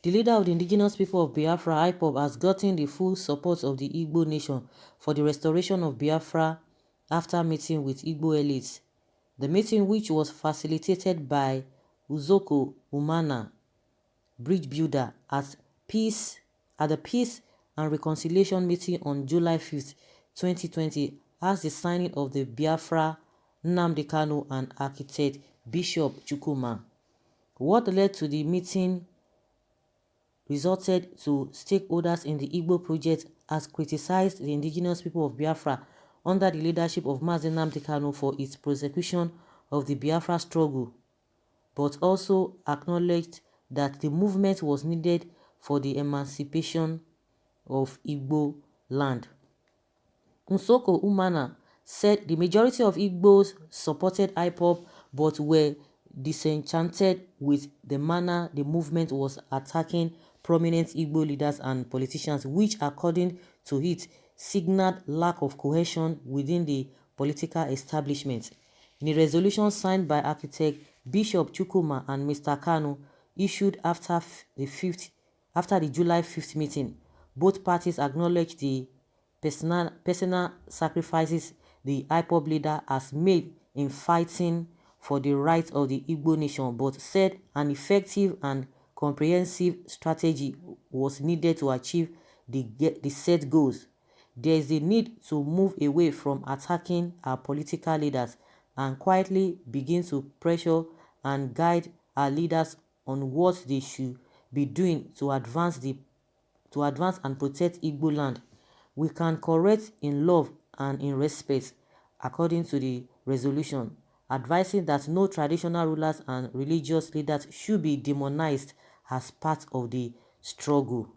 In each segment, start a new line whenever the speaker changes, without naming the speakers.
The leader of the indigenous people of Biafra, IPOB, has gotten the full support of the Igbo nation for the restoration of Biafra after meeting with Igbo elites. The meeting, which was facilitated by Uzoko Umana, bridge builder, at the Peace and Reconciliation meeting on July 5th, 2020, as the signing of the Biafra, Nnamdi Kanu, and architect Bishop Chukwuma. What led to the meeting resulted to stakeholders in the Igbo project has criticized the indigenous people of Biafra under the leadership of Nnamdi Kanu for its prosecution of the Biafra struggle, but also acknowledged that the movement was needed for the emancipation of Igbo land. Nsoko Umana said the majority of Igbos supported IPOB but were disenchanted with the manner the movement was attacking prominent Igbo leaders and politicians, which, according to it, signaled lack of cohesion within the political establishment. In a resolution signed by architect Bishop Chukwuma and Mr. Kanu, issued after the July 5th meeting, both parties acknowledged the personal sacrifices the IPOB leader has made in fighting for the rights of the Igbo nation, but said an effective and comprehensive strategy was needed to achieve the set goals. There is a need to move away from attacking our political leaders and quietly begin to pressure and guide our leaders on what they should be doing to advance and protect Igbo land. We can correct in love and in respect, according to the resolution, advising that no traditional rulers and religious leaders should be demonized as part of the struggle.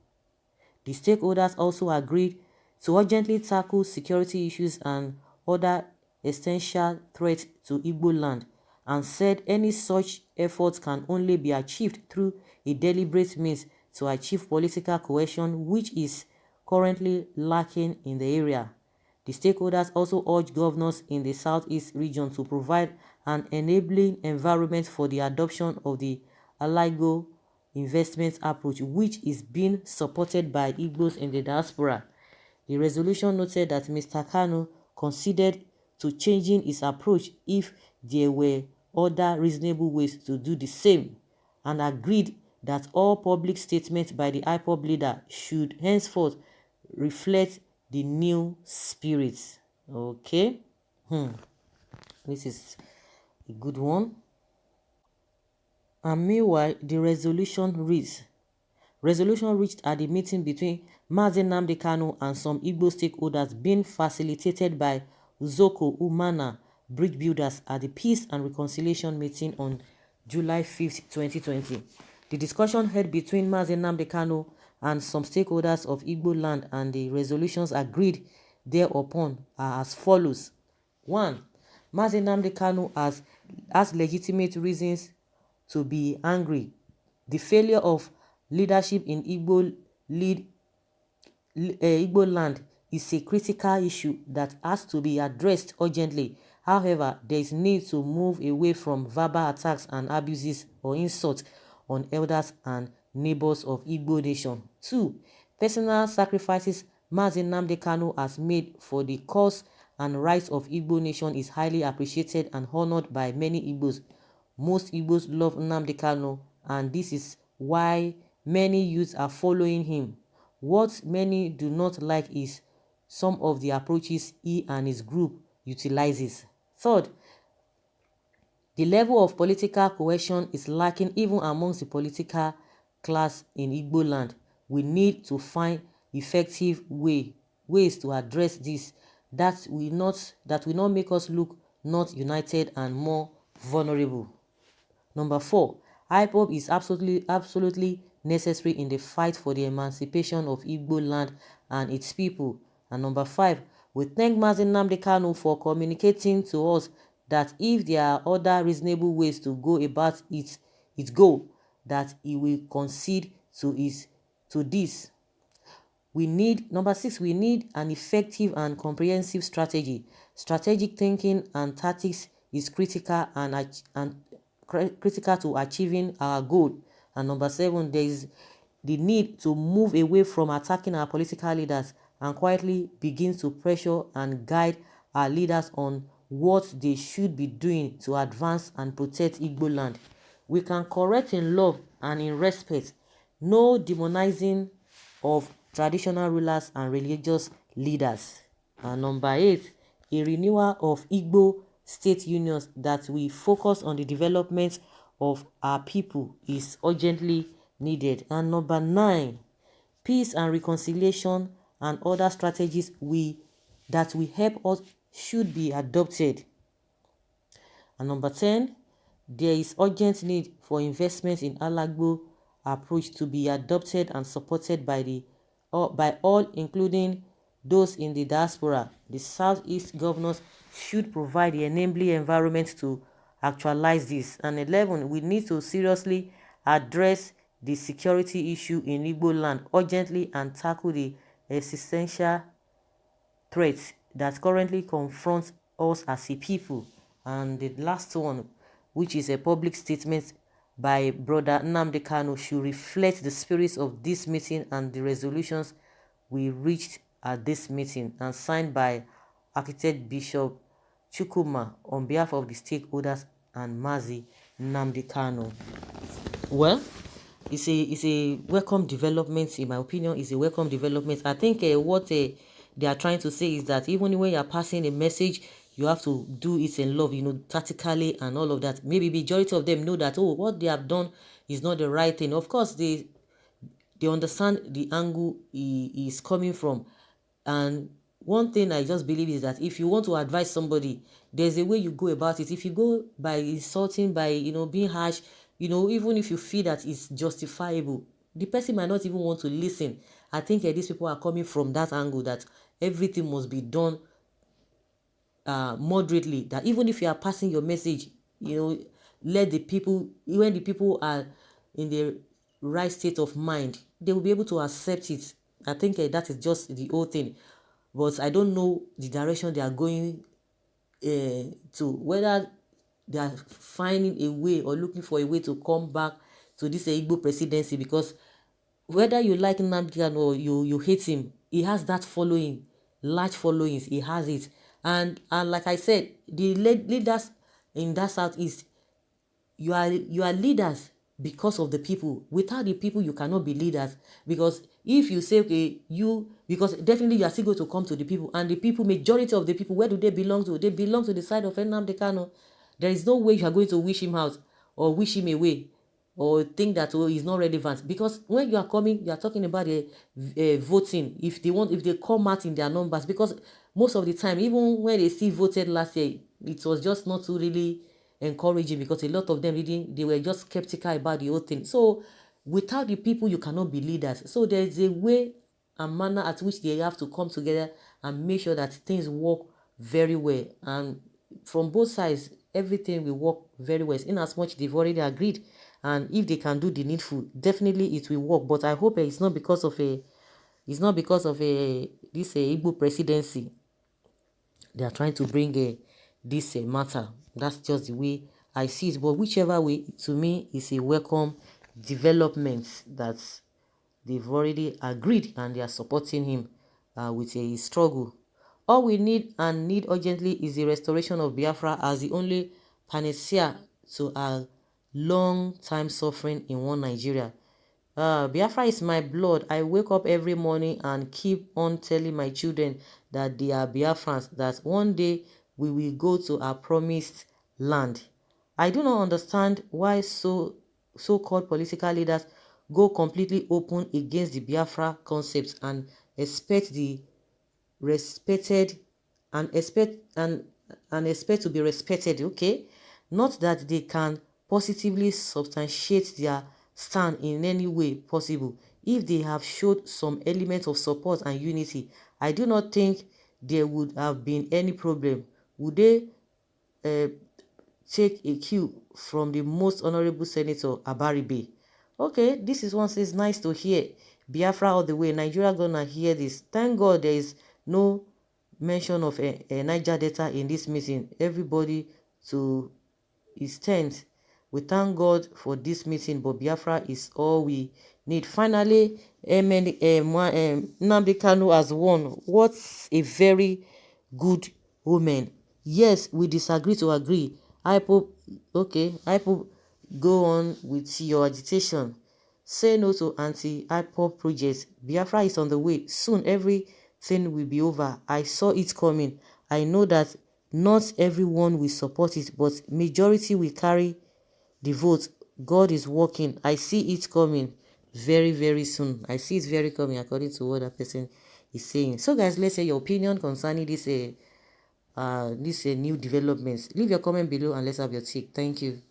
The stakeholders also agreed to urgently tackle security issues and other essential threats to Igbo land, and said any such efforts can only be achieved through a deliberate means to achieve political cohesion, which is currently lacking in the area. The stakeholders also urged governors in the Southeast region to provide an enabling environment for the adoption of the Aligo investment approach, which is being supported by Igbos in the diaspora. The resolution noted that Mr. Kanu considered to changing his approach if there were other reasonable ways to do the same, and agreed that all public statements by the IPOB leader should henceforth reflect the new spirit. Okay, this is a good one. And meanwhile, the resolution reached at the meeting between Nnamdi Kanu and some Igbo stakeholders being facilitated by Uzoko Umana, bridge builders, at the Peace and Reconciliation meeting on July 5th, 2020. The discussion held between Nnamdi Kanu and some stakeholders of Igbo land and the resolutions agreed thereupon are as follows. 1. Nnamdi Kanu has legitimate reasons to be angry. The failure of leadership in Igbo land is a critical issue that has to be addressed urgently. However, there is need to move away from verbal attacks and abuses or insults on elders and neighbors of Igbo nation. 2. Personal sacrifices Nnamdi Kanu has made for the cause and rights of Igbo nation is highly appreciated and honored by many Igbos. Most Igbos love Nnamdi Kanu, and this is why many youths are following him. What many do not like is some of the approaches he and his group utilizes. 3rd, the level of political cohesion is lacking even amongst the political class in Igbo land. We need to find effective ways to address this that will not make us look not united and more vulnerable. Number 4, IPOB is absolutely necessary in the fight for the emancipation of Igbo land and its people. And number 5, we thank Nnamdi Kanu for communicating to us that if there are other reasonable ways to go about its goal, that he will concede to this. Number 6, we need an effective and comprehensive strategy. Strategic thinking and tactics is critical and critical to achieving our goal. And number 7, there is the need to move away from attacking our political leaders and quietly begin to pressure and guide our leaders on what they should be doing to advance and protect Igbo land. We can correct in love and in respect, no demonizing of traditional rulers and religious leaders. And number 8, a renewal of Igbo state unions that we focus on the development of our people is urgently needed. And number 9, peace and reconciliation and other strategies that will help us should be adopted. And number 10, there is urgent need for investment in Alagbo approach to be adopted and supported by all, including those in the diaspora. The Southeast governors should provide the enabling environment to actualize this. And 11, we need to seriously address the security issue in Igbo land urgently and tackle the existential threats that currently confront us as a people. And the last one, which is a public statement by Brother Nnamdi Kanu, should reflect the spirit of this meeting and the resolutions we reached at this meeting, and signed by Architect Bishop Chukuma on behalf of the stakeholders and Mazi Nnamdi Kanu. Well, it's a welcome development. In my opinion, it's a welcome development. I think what they are trying to say is that even when you are passing a message, you have to do it in love, tactically and all of that. Maybe majority of them know that, oh, what they have done is not the right thing. Of course, they understand the angle he is coming from. And one thing I just believe is that if you want to advise somebody, there's a way you go about it. If you go by insulting, by being harsh, even if you feel that it's justifiable, the person might not even want to listen. I think these people are coming from that angle, that everything must be done moderately, that even if you are passing your message, let the people, when the people are in the right state of mind, they will be able to accept it. I think that is just the whole thing. But I don't know the direction they are going to, whether they are finding a way or looking for a way to come back to this Igbo presidency, because whether you like Nnamdi or you hate him, he has that following, large followings, he has it. And like I said, the leaders in that Southeast, you are leaders because of the people. Without the people, you cannot be leaders. Because if you say, okay, because definitely you are still going to come to the people, and the people, majority of the people, where do they belong to? They belong to the side of Nnamdi Kanu. There is no way you are going to wish him out or wish him away, or think that he's not relevant. Because when you are coming, you are talking about voting. If they come out in their numbers, because most of the time, even when they still voted last year, it was just not too really encouraging, because a lot of them they were just skeptical about the whole thing. So without the people, you cannot be leaders. So there's a way and manner at which they have to come together and make sure that things work very well. And from both sides, everything will work very well, in as much they've already agreed. And if they can do the needful, definitely it will work. But I hope it's not because of this Igbo presidency they are trying to bring this matter. That's just the way I see it. But whichever way, to me, is a welcome development that they've already agreed and they are supporting him with a struggle. All we need urgently is the restoration of Biafra as the only panacea to our long-time suffering in one Nigeria. Biafra is my blood. I wake up every morning and keep on telling my children that they are Biafrans, that one day we will go to our promised land. I do not understand why so-called political leaders go completely open against the Biafra concepts and expect to be respected. Okay, not that they can positively substantiate their stand in any way possible. If they have showed some element of support and unity, I do not think there would have been any problem. Would they take a cue from the most honorable Senator Abaribe? Okay, this is nice to hear. Biafra all the way. Nigeria gonna hear this. Thank God there is no mention of a Niger Delta in this meeting. Everybody to his tent. We thank God for this meeting, but Biafra is all we need. Finally, Nnamdi Kanu has won. What a very good woman. Yes, we disagree to agree. IPOB, go on with your agitation. Say no to anti-IPOB projects. Biafra is on the way. Soon everything will be over. I saw it coming. I know that not everyone will support it, but majority will carry the vote. God is working. I see it coming very, very soon. I see it very coming according to what that person is saying. So guys, let's say your opinion concerning this new developments. Leave your comment below and let's have your take. Thank you.